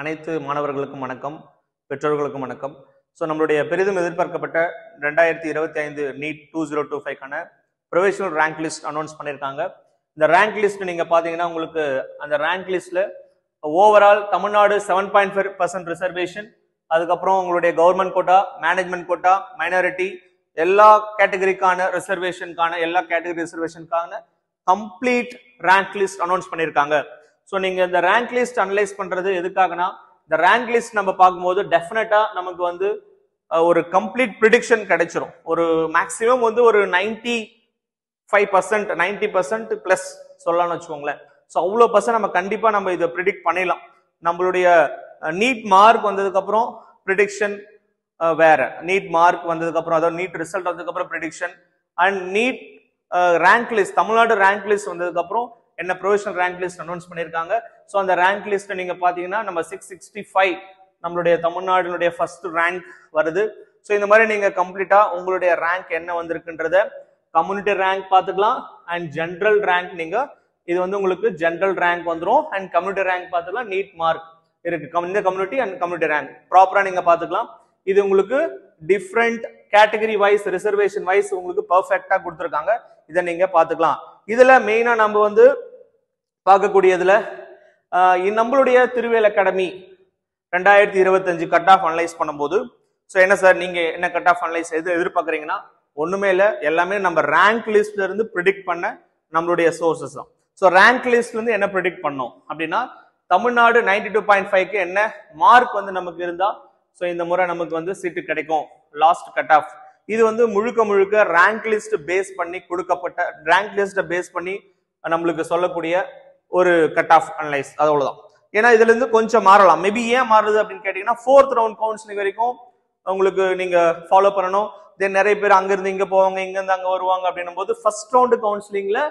அனைத்து மாணவர்களுக்கும் வணக்கம், பெற்றோர்களுக்கும் வணக்கம். ஸோ நம்மளுடைய பெரிதும் எதிர்பார்க்கப்பட்ட 2025 நீட் 2025க்கான ப்ரொவிஷனல் ரேங்க் லிஸ்ட் அனௌன்ஸ் பண்ணியிருக்காங்க. இந்த ரேங்க் லிஸ்ட் நீங்க பாத்தீங்கன்னா உங்களுக்கு அந்த ரேங்க் லிஸ்ட்ல ஓவரால் தமிழ்நாடு 7.5% ரிசர்வேஷன், அதுக்கப்புறம் உங்களுடைய government quota, management quota, minority எல்லா கேட்டகரிக்கான ரிசர்வேஷனுக்கான கம்ப்ளீட் ரேங்க் லிஸ்ட் அனௌன்ஸ் பண்ணியிருக்காங்க. ஸோ நீங்க இந்த ரேங்க் லிஸ்ட் அனலைஸ் பண்றது எதுக்காகனா, இந்த ரேங்க் லிஸ்ட் நம்ம பார்க்கும்போது டெஃபினட்டா நமக்கு வந்து ஒரு கம்ப்ளீட் ப்ரிடிக்ஷன் கிடைச்சிரும். ஒரு மேக்சிமம் வந்து ஒரு 95% 90% பிளஸ் சொல்லலாம்னு வச்சுக்கோங்களேன். ஸோ அவ்வளோ பர்சன்ட் நம்ம கண்டிப்பா நம்ம இதை ப்ரிடிக்ட் பண்ணிடலாம். நம்மளுடைய நீட் மார்க் வந்ததுக்கு அப்புறம் ப்ரிடிக்ஷன் வேற, நீட் மார்க் வந்ததுக்கு அப்புறம் அதாவது நீட் ரிசல்ட் வந்ததுக்கு அப்புறம் prediction and NEET rank list, Tamil Nadu rank list வந்ததுக்கு அப்புறம் என்ன ப்ரொவிஷனல் ரேங்க் லிஸ்ட் அனௌன்ஸ் பண்ணியிருக்காங்க. ஸோ அந்த ரேங்க் லிஸ்ட் நீங்க பாத்தீங்கன்னா நம்ம 665 நம்மளுடைய தமிழ்நாடுடைய ஃபர்ஸ்ட் ரேங்க் வருது. ஸோ இந்த மாதிரி நீங்க கம்ப்ளீட்டா உங்களுடைய ரேங்க் என்ன வந்திருக்குன்றத கம்யூனிட்டி ரேங்க் பார்த்துக்கலாம் அண்ட் ஜென்ரல் ரேங்க். நீங்க இது வந்து உங்களுக்கு ஜென்ரல் ரேங்க் வந்துடும் அண்ட் கம்யூனிட்டி ரேங்க் பார்த்துக்கலாம். நீட் மார்க் இருக்கு இந்த கம்யூனிட்டி அண்ட் கம்யூனிட்டி ரேங்க் ப்ராப்பரா நீங்க பார்த்துக்கலாம். இது உங்களுக்கு different category wise reservation wise உங்களுக்கு பர்ஃபெக்டா கொடுத்துருக்காங்க. இதை நீங்க பார்த்துக்கலாம். இதுல மெயினா நம்ம வந்து பார்க்கக்கூடியதுல நம்மளுடைய திருவேல் அகாடமி 2025 கட் ஆஃப் அனலைஸ் பண்ணும்போது, ஸோ என்ன சார் நீங்க என்ன கட் ஆஃப் அனலைஸ் எதிர்பார்க்குறீங்கன்னா, ஒண்ணுமே இல்லை, எல்லாமே நம்ம ரேங்க் லிஸ்ட்ல இருந்து ப்ரிடிக்ட் பண்ண நம்மளுடைய சோர்சஸ் தான். ஸோ ரேங்க் லிஸ்ட்ல இருந்து என்ன ப்ரிடிக்ட் பண்ணோம் அப்படின்னா, தமிழ்நாடு 92.5க்கு என்ன மார்க் வந்து நமக்கு இருந்தா ஸோ இந்த முறை நமக்கு வந்து சீட்டு கிடைக்கும் லாஸ்ட் கட் ஆஃப். இது வந்து முழுக்க ரேங்க் லிஸ்ட் பேஸ் பண்ணி கொடுக்கப்பட்ட ரேங்க் லிஸ்ட பேஸ் பண்ணி நம்மளுக்கு சொல்லக்கூடிய ஒரு கட் ஆஃப் அனலைஸ், அவ்வளவுதான். ஏன்னா இதுல இருந்து கொஞ்சம் மாறலாம். மேபி ஏன் மாறுது அப்படின்னு கேட்டீங்கன்னா, 4th ரவுண்ட் கவுன்சிலிங் வரைக்கும் உங்களுக்கு நீங்க ஃபாலோ பண்ணணும். தென் நிறைய பேர் அங்க இருந்து இங்க போவாங்க, இங்க இருந்து அங்க வருவாங்க அப்படின்னும் போது ஃபர்ஸ்ட் ரவுண்ட் கவுன்சிலிங்ல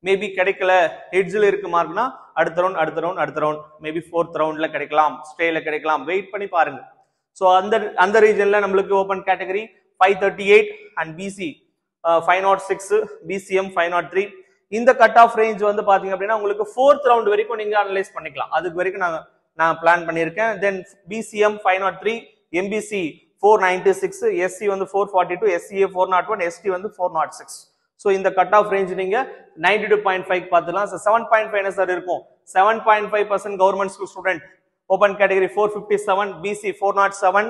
மேபி கிடைக்கல, எட்ஜில் இருக்கு மார்க்னா அடுத்த ரவுண்ட் மேபி 4th ரவுண்ட்ல கிடைக்கலாம், ஸ்டேல கிடைக்கலாம், வெயிட் பண்ணி பாருங்க. ஸோ அந்த ரீஜன்ல நம்மளுக்கு open category 538 and BC 506, BCM 503. இந்த கட் ஆஃப் ரேஞ்ச் வந்து பாத்தீங்க அப்படின்னா உங்களுக்கு 4th ரவுண்ட் வரைக்கும் நீங்க அனலைஸ் பண்ணிக்கலாம். அதுக்கு வரைக்கும் நான் பிளான் பண்ணியிருக்கேன். தென் பிசிஎம் 503, எம்பிசி 496, எஸ்சி வந்து 442, எஸ்சிஏ 401, எஸ்டி வந்து 406. ஸோ இந்த கட் ஆஃப் ரேஞ்ச் நீங்க 92.5 பார்த்துலாம். 7.5 என்ன சார் இருக்கும்? 7.5% government school student, open category 457, BC 407,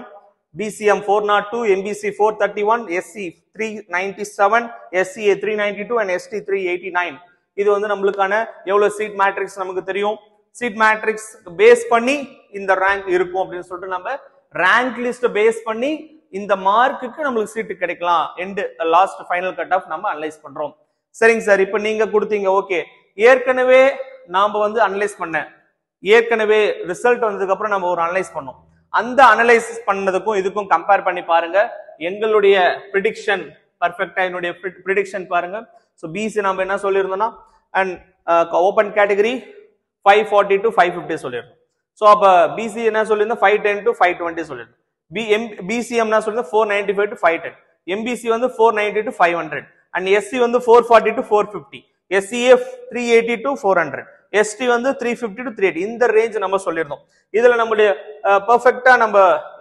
BCM 402, MBC 431, SC 397, SCA 392 and ST 389. இது வந்து நம்மளுக்கான எவ்வளவு சீட் மேட்ரிக்ஸ் நமக்கு தெரியும். சீட் மேட்ரிக்ஸ் பேஸ் பண்ணி இந்த ரேங்க் இருக்கும் அப்படின்னு சொல்லிட்டு நம்ம ரேங்க் லிஸ்ட் பேஸ் பண்ணி இந்த மார்க்குக்கு நம்மளுக்கு சீட்டு கிடைக்கலாம். End last final cut off நம்ம அனலைஸ் பண்றோம். சரிங்க சார், இப்போ நீங்க கொடுத்தீங்க ஓகே, ஏற்கனவே நாம வந்து அனலைஸ் பண்ண ஏற்கனவே ரிசல்ட் வந்ததுக்கு அப்புறம் நம்ம ஒரு அனலைஸ் பண்ணோம். அந்த அனலைஸ் பண்ணதுக்கும் இதுக்கும் கம்பேர் பண்ணி பாருங்க. எங்களுடைய ப்ரிடிக்ஷன் பர்ஃபெக்டா, என்னுடைய ப்ரிடிக்ஷன் பாருங்க. ஸோ பிசி நம்ம என்ன சொல்லியிருந்தோம்னா அண்ட் ஓபன் கேட்டகரி 540 to 550 சொல்லியிருந்தோம். ஸோ அப்ப பிசி என்ன சொல்லியிருந்தோம், 510 to 520 சொல்லியிருந்தோம். பிசிஎம் என்ன சொல்லியிருந்தோம், 495 to 510. எம்பிசி வந்து 490 to 500 அண்ட் எஸ்சி வந்து 440 to 450, எஸ்சிஏ 380 to 400, எஸ்டி வந்து 350 to 380. இந்த ரேஞ்ச் நம்ம சொல்லியிருந்தோம். இதுல நம்மளுடைய பெர்ஃபெக்ட்டா நம்ம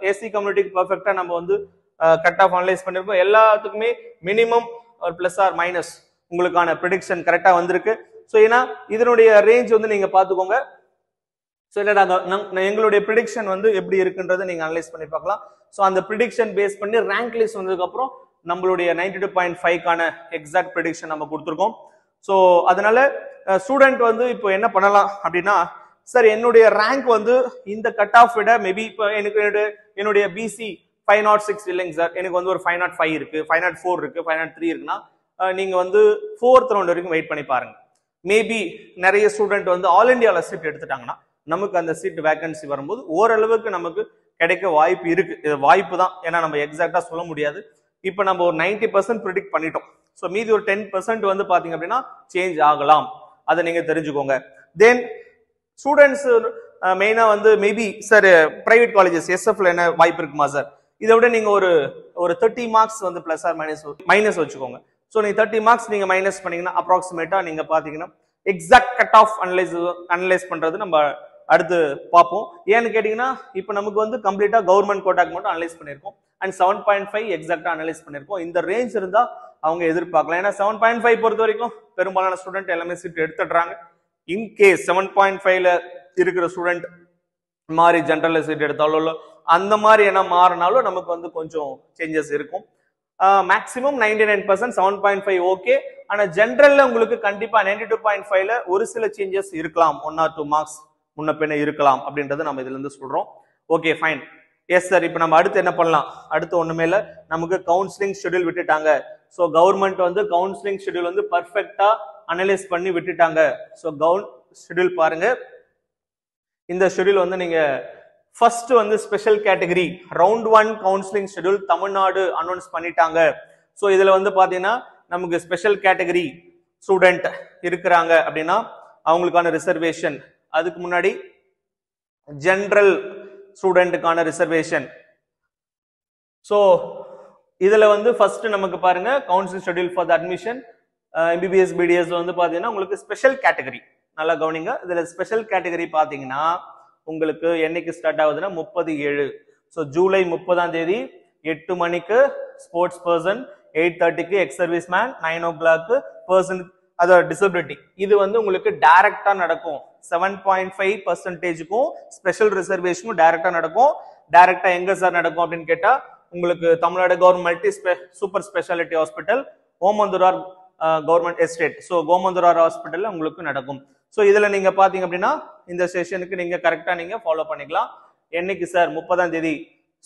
ஏசி கம்யூனிட்டிக்கு பெர்ஃபெக்ட்டா நம்ம வந்து கட் ஆஃப் அனலைஸ் பண்ணிருக்கோம். எல்லாத்துக்குமே மினிமம் ஒரு பிளஸ் ஆர் மைனஸ் உங்களுக்கான ப்ரிடிக்ஷன் கரெக்டா வந்திருக்கு. ஸோ ஏன்னா இதனுடைய ரேஞ்ச் வந்து நீங்க பாத்துக்கோங்க. ஸோ இல்ல எங்களுடைய ப்ரிடிக்ஷன் வந்து எப்படி இருக்குன்றதை நீங்க அனலைஸ் பண்ணி பார்க்கலாம். ஸோ அந்த ப்ரிடிக்ஷன் பேஸ் பண்ணி ரேங்க் லிஸ்ட் வந்ததுக்கு அப்புறம் நம்மளுடைய 92.5க்கான எக்ஸாக்ட் ப்ரிடிக்ஷன் நம்ம கொடுத்துருக்கோம். ஸோ அதனால ஸ்டூடெண்ட் வந்து இப்போ என்ன பண்ணலாம் அப்படின்னா, சார் என்னுடைய ரேங்க் வந்து இந்த கட் ஆஃப் விட மேபி இப்போ எனக்கு என்னுடைய பிசி 506 இல்லைங்க சார், எனக்கு வந்து ஒரு 505 இருக்கு, 504 இருக்கு, 503 இருக்குன்னா நீங்க வந்து 4th ரவுண்ட் வரைக்கும் வெயிட் பண்ணி பாருங்க. மேபி நிறைய ஸ்டூடெண்ட் வந்து ஆல் இண்டியாவில் சீட் எடுத்துட்டாங்கன்னா நமக்கு அந்த சீட் வேகன்சி வரும்போது ஓரளவுக்கு நமக்கு கிடைக்க வாய்ப்பு இருக்கு. இது வாய்ப்பு தான், ஏன்னா நம்ம எக்ஸாக்டா சொல்ல முடியாது. இப்போ நம்ம ஒரு 90% ப்ரிடிக்ட் பண்ணிட்டோம். ஸோ மீதி ஒரு 10% வந்து பாத்தீங்க அப்படின்னா சேஞ்ச் ஆகலாம், அதை நீங்க தெரிஞ்சுக்கோங்க. தென் ஸ்டூடெண்ட்ஸ் மெயினா வந்து மேபி சார் பிரைவேட் காலேஜஸ் எஸ்எஃப்ல என்ன வாய்ப்பு இருக்குமா சார், இதை விட நீங்க ஒரு 30 மார்க்ஸ் வந்து பிளஸ் ஆர் மைனஸ் வச்சுக்கோங்க. ஸோ நீங்க 30 மார்க்ஸ் நீங்க மைனஸ் பண்ணீங்கன்னா அப்ராக்சிமேட்டா நீங்க பாத்தீங்கன்னா எக்ஸாக்ட் கட் ஆஃப் அனலைஸ் பண்றது நம்ம அடுத்து பார்ப்போம். ஏன்னு கேட்டீங்கன்னா இப்போ நமக்கு வந்து கம்ப்ளீட்டா கவர்மெண்ட் கோட்டாக்கு மட்டும் அனலைஸ் பண்ணியிருக்கோம் அண்ட் 7.5 எக்ஸாக்டா அனலைஸ் பண்ணியிருக்கோம். இந்த ரேஞ்ச் இருந்தா அவங்க எதிர்பார்க்கலாம். ஏன்னா 7.5 பொறுத்த வரைக்கும் பெரும்பாலான ஸ்டூடெண்ட் எல்லாமே சீட் எடுத்துடுறாங்க. இன்கேஸ் 7.5ல இருக்கிற ஸ்டூடெண்ட் மாறி ஜென்ரல் சீட் எடுத்தாலும் அந்த மாதிரி என்ன மாறினாலும் நமக்கு வந்து கொஞ்சம் சேஞ்சஸ் இருக்கும். Maximum 99% 7.5 okay. ஆனா ஜென்ரல்ல உங்களுக்கு கண்டிப்பா 92.5ல ஒரு சில சேஞ்சஸ் இருக்கலாம், 1 or 2 மார்க்ஸ் முன்ன பின்ன இருக்கலாம் அப்படின்றத நம்ம இதுல இருந்து சொல்றோம். Okay fine. எஸ் சார், இப்போ நம்ம அடுத்து என்ன பண்ணலாம்? அடுத்து ஒண்ணுமே இல்ல, நமக்கு கவுன்சிலிங் ஷெட்யூல் விட்டுட்டாங்க. ஸோ கவர்மெண்ட் வந்து கவுன்சிலிங் ஷெட்யூல் வந்து பர்ஃபெக்டா அனலைஸ் பண்ணி விட்டுட்டாங்க. ஸோ ஷெட்யூல் பாருங்க. இந்த ஷெட்யூல் வந்து நீங்க ஃபர்ஸ்ட் வந்து special category round 1 counselling schedule Tamil Nadu announce பண்ணிட்டாங்க. ஸோ இதுல வந்து பாத்தீங்கன்னா நமக்கு ஸ்பெஷல் கேட்டகரி ஸ்டூடெண்ட் இருக்கிறாங்க அப்படின்னா அவங்களுக்கான ரிசர்வேஷன், அதுக்கு முன்னாடி ஜெனரல் ஸ்டூடெண்ட்டுக்கான ரிசர்வேஷன். ஸோ இதுல வந்து ஃபர்ஸ்ட் நமக்கு பாருங்க counselling schedule for the admission MBBS BDS வந்து பாத்தீங்கன்னா உங்களுக்கு ஸ்பெஷல் கேட்டகரி. நல்லா கவனிங்க. இதுல ஸ்பெஷல் கேட்டகரி பாத்தீங்கன்னா உங்களுக்கு என்னைக்கு ஸ்டார்ட் ஆகுதுன்னா 30/7. ஸோ ஜூலை 30ஆம் தேதி 8 மணிக்கு ஸ்போர்ட்ஸ் பர்சன், 8:30க்கு ex service man, 9 o'clock person அதோட டிசபிலிட்டி. இது வந்து உங்களுக்கு டைரக்டா நடக்கும். 7.5%க்கும் ஸ்பெஷல் ரிசர்வேஷனும் டைரக்டா நடக்கும். டைரக்டா எங்க சார் நடக்கும் அப்படின்னு கேட்டா உங்களுக்கு Tamil Nadu government multi super speciality hospital, Omandurar government estate. So Omandurar ஹாஸ்பிட்டல்ல உங்களுக்கு நடக்கும். ஸோ இதுல நீங்க பாத்தீங்க அப்படின்னா இந்த செஷனுக்கு நீங்க கரெக்டா நீங்க ஃபாலோ பண்ணிக்கலாம். என்னைக்கு சார்? 30ஆம் தேதி.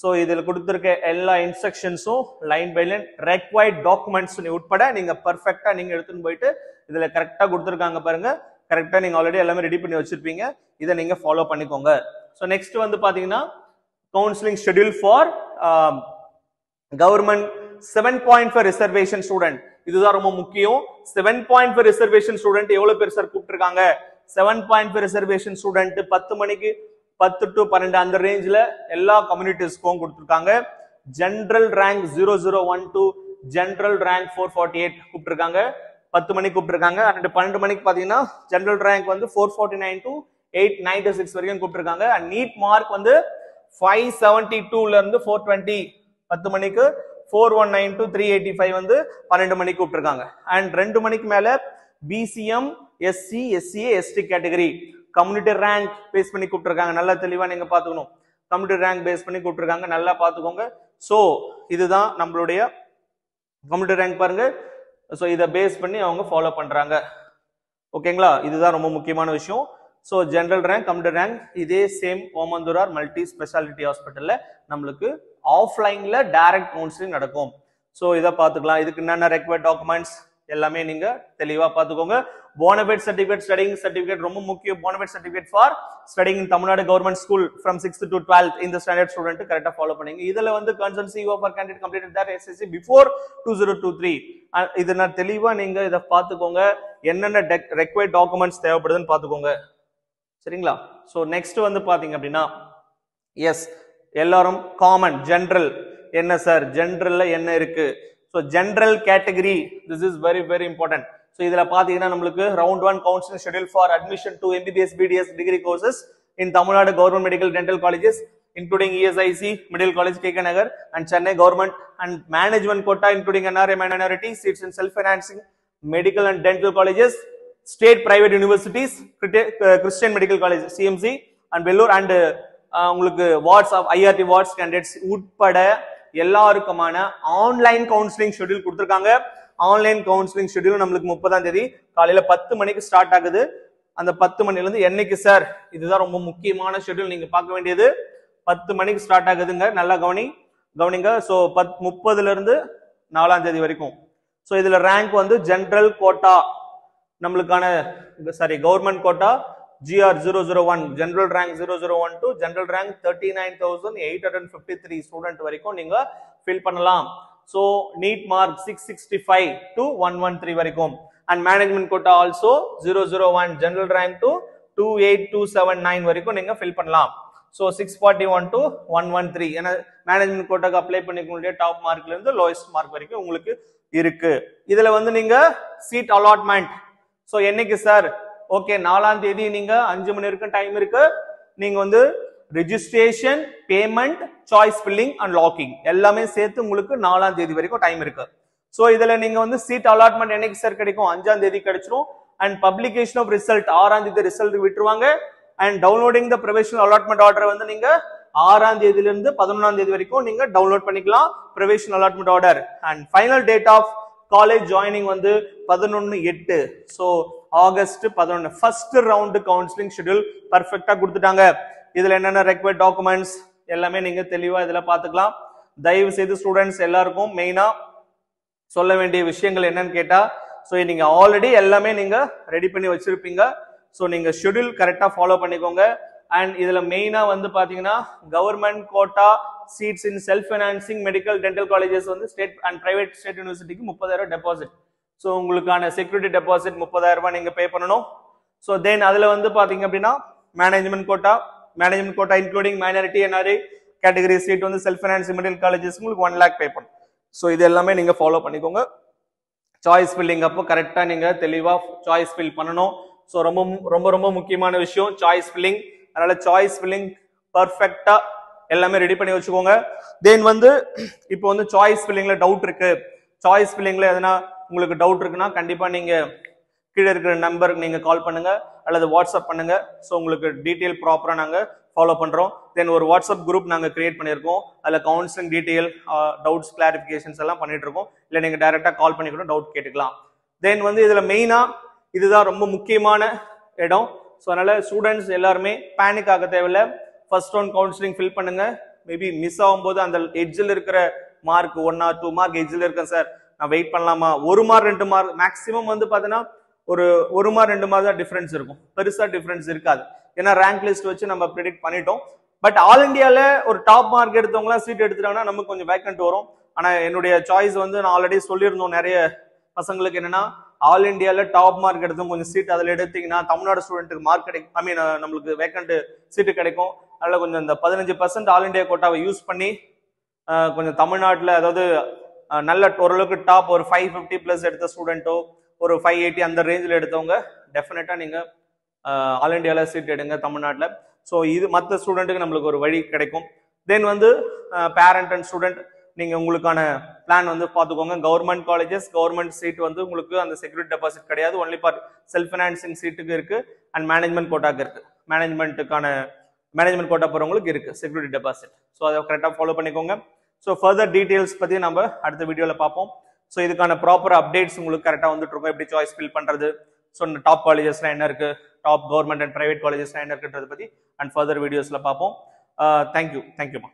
ஸோ இதுல கொடுத்திருக்க எல்லா இன்ஸ்ட்ரக்ஷன்ஸும் line by line required documents உட்பட நீங்க பர்ஃபெக்டா நீங்க எடுத்துன்னு போயிட்டு இதுல கரெக்டா கொடுத்துருக்காங்க பாருங்க. கரெக்டா நீங்க ஆல்ரெடி எல்லாமே ரெடி பண்ணி வச்சிருப்பீங்க. இதை நீங்க ஃபாலோ பண்ணிக்கோங்க. ஸோ நெக்ஸ்ட் வந்து பாத்தீங்கன்னா counselling schedule for government 7.5 reservation student. இதுதான் ரொம்ப முக்கியம். 7.5 ரிசர்வேஷன் ஸ்டூடெண்ட் எவ்வளவு பேர் சார் கூப்பிட்டுருக்காங்க? 7.5 ரிசர்வேஷன் ஸ்டூடெண்ட் 10 மணிக்கு 10 to 12 அந்த ரேஞ்சில எல்லா கம்யூனிட்டிஸ்க்கும் கொடுத்துருக்காங்க. ஜெனரல் ரேங்க் 0012, ஜெனரல் ரேங்க் 448 கூப்பிட்டுருக்காங்க. 10 மணிக்கு கூப்பிட்டுருக்காங்க. அண்ட் 12 மணிக்கு பாத்தீங்கன்னா ஜெனரல் ரேங்க் வந்து 449 to 896 வரைக்கும் கூப்பிட்டுருக்காங்க. அண்ட் நீட் மார்க் வந்து 572ல இருந்து 420 10 மணிக்கு, 419 to 385 வந்து 12 மணிக்கு கூப்பிட்டுருக்காங்க. அண்ட் 2 மணிக்கு மேல BCM SC SCA ST category community rank base பண்ணி கூப்பிட்டுருக்காங்க. நல்லா தெளிவா நீங்க பாத்துக்கணும். கம்யூனிட்டி ரேங்க் பேஸ் பண்ணி கூப்பிட்டுருக்காங்க, நல்லா பாத்துக்கோங்க. சோ இதுதான் நம்மளுடைய கம்யூனிட்டி ரேங்க் பாருங்க. சோ இதை பேஸ் பண்ணி அவங்க ஃபாலோ பண்றாங்க. ஓகேங்களா? இதுதான் ரொம்ப முக்கியமான விஷயம். So general rank, community rank இதே சேம் ஓமந்தூரார் மல்டி ஸ்பெஷாலிட்டி ஹாஸ்பிட்டல்ல நம்மளுக்கு ஆஃப்லைன்ல டைரக்ட் கவுன்சிலிங் நடக்கும். சோ இதை பாத்துக்கலாம். இதுக்கு என்னென்ன ரெக்வயர்ட் டாக்குமெண்ட்ஸ் எல்லாமே நீங்க தெளிவா பாத்துக்கோங்க. போனஃபைட் சர்டிபிகேட், ஸ்டடிங் சர்டிபிகேட் ரொம்ப முக்கியம். Bonafide certificate for studying in Tamil Nadu government school from 6th to 12th இந்த ஸ்டாண்டர்ட் ஸ்டூடெண்ட் கரெக்டா ஃபாலோ பண்ணீங்க. இதுல வந்து concern CO for candidate completed that SSC before 2023. இது நான் தெளிவா நீங்க இதை பாத்துக்கோங்க. என்னென்ன ரெக்வயர்ட் டாக்குமெண்ட்ஸ் தேவைப்படுதுன்னு பாத்துக்கோங்க. சரிங்களா? சோ நெக்ஸ்ட் வந்து பாத்தீங்க அப்படின்னா எஸ் எல்லாரும் காமன் ஜெனரல் என்ன சார்? ஜெனரல்ல என்ன இருக்கு? So general category this is very very important. So இதுல பாத்தீங்கன்னா நம்மளுக்கு round 1 counselling schedule for admission to MBBS BDS degree courses in Tamil Nadu government medical dental colleges including ESIC Medical College KK Nagar and Chennai government and management quota including NRA minority seats in self financing medical and dental colleges, state private universities, Christian Medical College CMC and Vellore and உங்களுக்கு wards of IRT wards candidates உட்பட எல்லாருக்குமான online counselling schedule கொடுத்துருக்காங்க. Online counselling schedule நம்மளுக்கு 30ஆம் தேதி காலையில 10 மணிக்கு start ஆகுது. அந்த 10 மணில இருந்து என்னைக்கு சார்? இதுதான் ரொம்ப முக்கியமான ஷெட்யூல் நீங்க பார்க்க வேண்டியது. 10 மணிக்கு ஸ்டார்ட் ஆகுதுங்க. நல்லா கவனிங்க. சோ 30ல இருந்து 4ஆம் தேதி வரைக்கும். சோ இதுல ரேங்க் வந்து ஜெனரல் கோட்டா நம்மளுக்கான government quota GR 001 general rank 0012 general rank 39,853 student வரைக்கும் நீங்க ஃபில் பண்ணலாம். சோ நீட் மார்க் 665 to 113 வரைக்கும் and management quota also 001 general rank to 28279 வரைக்கும் நீங்க ஃபில் பண்ணலாம். சோ 641 to 113 ஏன்னா மேனேஜ்மெண்ட் கோட்டாக்கு அப்ளை பண்ணிக்கக்கூடிய டாப் மார்க்ல இருந்து லோயஸ்ட் மார்க் வரைக்கும் உங்களுக்கு இருக்கு. இதுல வந்து நீங்க சீட் அலாட்மெண்ட் சோ என்னைக்கு சார்? ஓகே 4ஆம் தேதி நீங்க 5 மணி வரைக்கும் டைம் இருக்கு. நீங்க வந்து registration, payment, choice filling and locking எல்லாமே சேர்த்து உங்களுக்கு 4ஆம் தேதி வரைக்கும் டைம் இருக்கு. சோ இதுல நீங்க வந்து சீட் அலாட்மெண்ட் என்னைக்கு சார் கிடைக்கும்? 5ஆம் தேதி கிடைச்சிரும். அண்ட் பப்ளிகேஷன் ஆஃப் ரிசல்ட் 6ஆம் தேதி ரிசல்ட் விட்டுருவாங்க. And downloading the provisional allotment order வந்து நீங்க 6ஆம் தேதியில இருந்து 11ஆம் தேதி வரைக்கும் நீங்க டவுன்லோட் பண்ணிக்கலாம் provisional allotment order. And final date of college joining வந்து 11/8. So August 11 first round counselling schedule பர்ஃபெக்ட்டா கொடுத்துட்டாங்க. இதுல என்னென்ன ரெக்வயர்ட் டாக்குமெண்ட்ஸ் எல்லாமே நீங்க தெளிவா இதுல பாத்துக்கலாம். தயவு செய்து ஸ்டூடெண்ட்ஸ் எல்லாருக்கும் மெயினா சொல்ல வேண்டிய விஷயங்கள் என்னன்னு கேட்டா, சோ நீங்க ஆல்ரெடி எல்லாமே நீங்க ரெடி பண்ணி வச்சிருப்பீங்க. சோ நீங்க ஷெட்யூல் கரெக்டா ஃபாலோ பண்ணிக்கோங்க. அண்ட் இதுல மெயினா வந்து பாத்தீங்கன்னா government quota seats in self financing medical dental colleges வந்து ஸ்டேட் அண்ட் பிரைவேட் ஸ்டேட் யூனிவர்சிட்டிக்கு 30,000 டெபாசிட். சோ உங்களுக்கான செக்யூரிட்டி டெபாசிட் 30,000 ரூபாய் நீங்க பே பண்ணணும். சோ தென் அதுல வந்து பாத்தீங்க அப்படின்னா management quota including minority NRI category seat வந்து செல்ஃப் ஃபைனான்சிங் மெடிக்கல் காலேஜஸ் உங்களுக்கு 1 lakh பே பண்ணணும். சோ இது எல்லாமே நீங்க ஃபாலோ பண்ணிக்கோங்க. சாய்ஸ் ஃபில்லிங் அப்போ கரெக்டா நீங்க தெளிவா சாய்ஸ் ஃபில் பண்ணணும். சோ ரொம்ப முக்கியமான விஷயம் சாய்ஸ் ஃபில்லிங். அதனால சாய்ஸ் ஃபில்லிங் பர்ஃபெக்ட்டா எல்லாமே ரெடி பண்ணி வச்சுக்கோங்க. தென் வந்து இப்போ வந்து சாய்ஸ் ஃபில்லிங்ல டவுட் இருக்கு, சாய்ஸ் ஃபில்லிங்ல எதனா உங்களுக்கு டவுட் இருக்குன்னா கண்டிப்பா நீங்க கீழே இருக்கிற நம்பருக்கு நீங்க கால் பண்ணுங்க அல்லது வாட்ஸ்அப் பண்ணுங்க. ஸோ உங்களுக்கு டீட்டெயில் ப்ராப்பரா நாங்க ஃபாலோ பண்றோம். தென் ஒரு வாட்ஸ்அப் குரூப் நாங்க கிரியேட் பண்ணியிருக்கோம். அதுல கவுன்சிலிங் டீட்டெயில், டவுட்ஸ், கிளாரிபிகேஷன்ஸ் எல்லாம் பண்ணிட்டு இருக்கோம். இல்ல நீங்க டைரக்டா கால் பண்ணி கூட டவுட் கேட்டுக்கலாம். தென் வந்து இதுல மெயினா இதுதான் ரொம்ப முக்கியமான இடம். ஸோ அதனால ஸ்டூடெண்ட்ஸ் எல்லாருமே பேனிக் ஆக தேவையில்லை. ஃபர்ஸ்ட் ரவுண்ட் கவுன்சிலிங் ஃபில் பண்ணுங்க. மேபி மிஸ் ஆகும்போது அந்த எட்ஜில் இருக்கிற மார்க் 1 or 2 மார்க் எட்ஜில் இருக்கேன் சார், நான் வெயிட் பண்ணலாமா? 1 மார்க் 2 மார்க் மேக்ஸிமம் வந்து பாத்தீங்கன்னா ஒரு 1 மார்க் 2 மார்க் தான் டிஃபரன்ஸ் இருக்கும், பெருசா டிஃபரன்ஸ் இருக்காது. ஏன்னா ரேங்க் லிஸ்ட் வச்சு நம்ம ப்ரெடிக்ட் பண்ணிட்டோம். பட் ஆல் இந்தியால ஒரு டாப் மார்க் எடுத்தவங்க சீட் எடுத்துட்டாங்கன்னா நமக்கு கொஞ்சம் வேக்கன்ட் வரும். ஆனா என்னுடைய சாய்ஸ் வந்து நான் ஆல்ரெடி சொல்லியிருந்தோம் நிறைய பசங்களுக்கு என்னன்னா, ஆல் இந்தியால டாப் மார்க் எடுத்தவங்க கொஞ்சம் சீட் அதுல எடுத்தீங்கன்னா தமிழ்நாடு ஸ்டூடெண்ட்டுக்கு மார்க் கிடைக்கும், ஐ மீன் நம்மளுக்கு வேக்கன்ட் சீட்டு கிடைக்கும். அதனால கொஞ்சம் இந்த 15% ஆல் இந்தியா கோட்டாவை யூஸ் பண்ணி கொஞ்சம் தமிழ்நாட்டில் அதாவது நல்ல ஓரளவுக்கு டாப் ஒரு 550+ எடுத்த ஸ்டூடெண்ட்டோ ஒரு 580 அந்த ரேஞ்சில் எடுத்தவங்க டெஃபினட்டா நீங்க ஆல் இண்டியால சீட் எடுங்க தமிழ்நாட்டில். ஸோ இது மற்ற ஸ்டூடெண்ட்டுக்கு நம்மளுக்கு ஒரு வழி கிடைக்கும். தென் வந்து பேரண்ட் அண்ட் ஸ்டூடெண்ட் நீங்க உங்களுக்கான பிளான் வந்து பார்த்துக்கோங்க. கவர்மெண்ட் காலேஜஸ் கவர்மெண்ட் சீட் வந்து உங்களுக்கு அந்த செக்யூரிட்டி டெபாசிட் கிடையாது, ஒன்லி ஃபார் செல்ஃப் ஃபைனான்சிங் சீட்டுக்கு இருக்கு அண்ட் மேனேஜ்மெண்ட் கோட்டாக்கு இருக்கு. மேனேஜ்மெண்ட் கோட்டா போறவங்களுக்கு இருக்கு செக்யூரிட்டி டெபாசிட். ஸோ அதை கரெக்டாக ஃபாலோ பண்ணிக்கோங்க. ஸோ ஃபர்தர் டீடைல்ஸ் பத்தி நம்ம அடுத்த வீடியோல பார்ப்போம். ஸோ இதுக்கான ப்ராப்பர் அப்டேட்ஸ் உங்களுக்கு கரெக்டாக வந்துட்டு இருக்கும். எப்படி சாய்ஸ் ஃபில் பண்றது, ஸோ டாப் காலேஜஸ்லாம் என்ன இருக்கு, டாப் கவர்மெண்ட் அண்ட் பிரைவேட் காலேஜஸ்லாம் என்ன இருக்குன்றத பத்தி அண்ட் ஃபர்தர் வீடியோஸ்ல பார்ப்போம். தேங்க்யூமா.